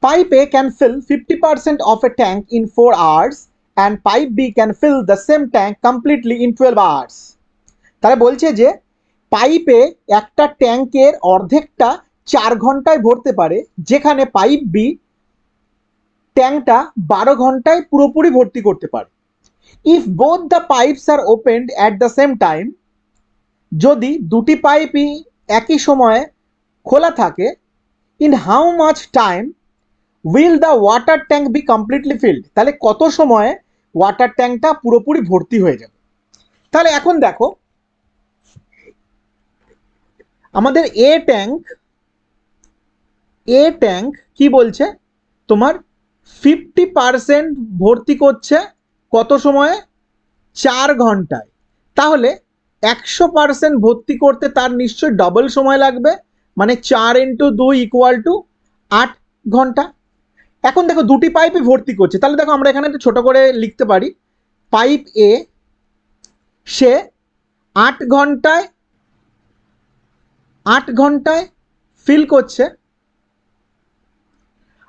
Pipe A can fill 50% of a tank in 4 hours and pipe B can fill the same tank completely in 12 hours. তাহলে বলছে যে পাইপে একটা ট্যাঙ্কের অর্ধেকটা 4 ঘন্টায় ভরতে পারে, যেখানে পাইপ বি ট্যাঙ্কটা 12 ঘন্টায় পুরোপুরি ভর্তি করতে পারে। If both the pipes are opened at the same time, যদি দুটি পাইপই একই সময়ে খোলা থাকে, in how much time will the water tank be completely filled, তাহলে কত সময়ে ওয়াটার ট্যাঙ্কটা পুরোপুরি ভর্তি হয়ে যাবে। তাহলে এখন দেখো আমাদের এ ট্যাঙ্ক কি বলছে, তোমার 50% ভর্তি করছে কত সময়ে, 4 ঘন্টায়। তাহলে 100% ভর্তি করতে তার নিশ্চয়ই ডবল সময় লাগবে, মানে 4 × 2 = 8 ঘন্টা। এখন দেখো দুটি পাইপই ভর্তি করছে, তাহলে দেখো আমরা এখানে একটু ছোট করে লিখতে পারি, পাইপ এ সে 8 ঘন্টায় ফিল করছে,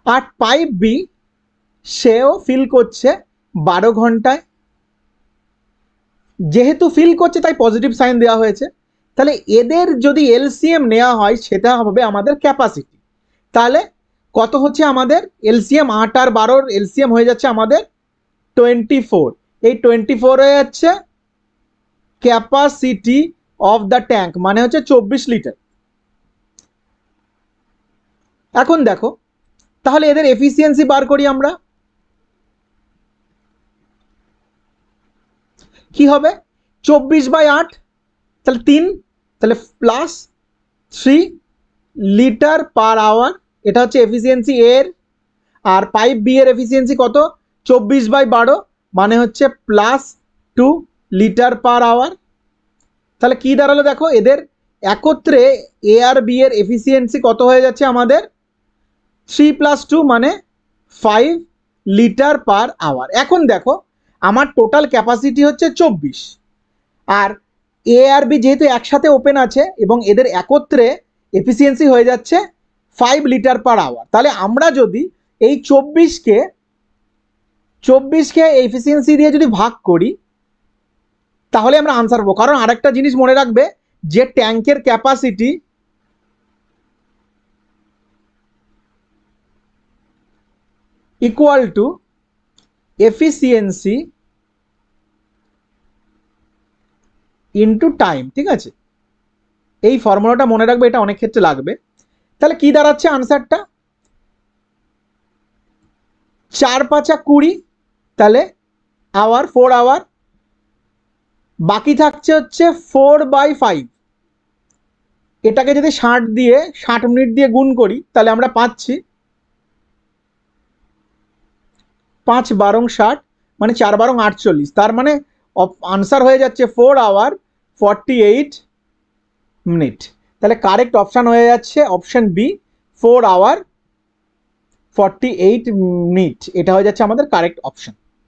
আর পাইপ বি সেও ফিল করছে 12 ঘন্টায়। যেহেতু ফিল করছে তাই পজিটিভ সাইন দেওয়া হয়েছে। তাহলে এদের যদি এলসিএম নেওয়া হয় সেটা হবে আমাদের ক্যাপাসিটি। তাহলে কত হচ্ছে আমাদের এলসিএম, 8 আর 12 এলসিএম হয়ে যাচ্ছে আমাদের 24। এই 24 হয়ে যাচ্ছে ক্যাপাসিটি অফ দ্য ট্যাঙ্ক, মানে হচ্ছে 24 লিটার। এখন দেখো তাহলে এদের এফিসিয়েন্সি বার করি আমরা, কি হবে 24/8, তাহলে 3, তাহলে প্লাস 3 লিটার পার আওয়ার, এটা হচ্ছে এফিসিয়েন্সি এর। আর পাইপ বি এর এফিসিয়েন্সি কত, 24/12, মানে হচ্ছে প্লাস 2 লিটার পার আওয়ার। তাহলে কি দাঁড়ালো দেখো, এদের একত্রে এ আর বি এর এফিসিয়েন্সি কত হয়ে যাচ্ছে আমাদের, 3 + 2 মানে 5 লিটার পার আওয়ার। এখন দেখো আমার টোটাল ক্যাপাসিটি হচ্ছে 24, আর এ আর বি যেহেতু একসাথে ওপেন আছে এবং এদের একত্রে এফিসিয়েন্সি হয়ে যাচ্ছে 5 লিটার পার আওয়ার। তাহলে আমরা যদি এই 24কে এফিসিয়েন্সি দিয়ে যদি ভাগ করি তাহলে আমরা আনসার পাবো। কারণ আরেকটা জিনিস মনে রাখবে, যে ট্যাঙ্কের capacity equal to efficiency into time, ঠিক আছে? এই ফর্মুলাটা মনে রাখবে, এটা অনেক ক্ষেত্রে লাগবে। তাহলে কি দাঁড়াচ্ছে আনসারটা, 4 × 5 = 20, তাহলে আওয়ার 4 আওয়ার, বাকি থাকছে হচ্ছে 4/5। এটাকে যদি 60 মিনিট দিয়ে গুণ করি তাহলে আমরা পাচ্ছি 5 × 12 = 60, মানে 4 × 12 = 48। তার মানে আনসার হয়ে যাচ্ছে 4 আওয়ার 48 মিনিট। তাহলে কারেক্ট অপশান হয়ে যাচ্ছে অপশান বি, 4 আওয়ার 48 মিনিট। এটা হয়ে যাচ্ছে আমাদের কারেক্ট অপশান।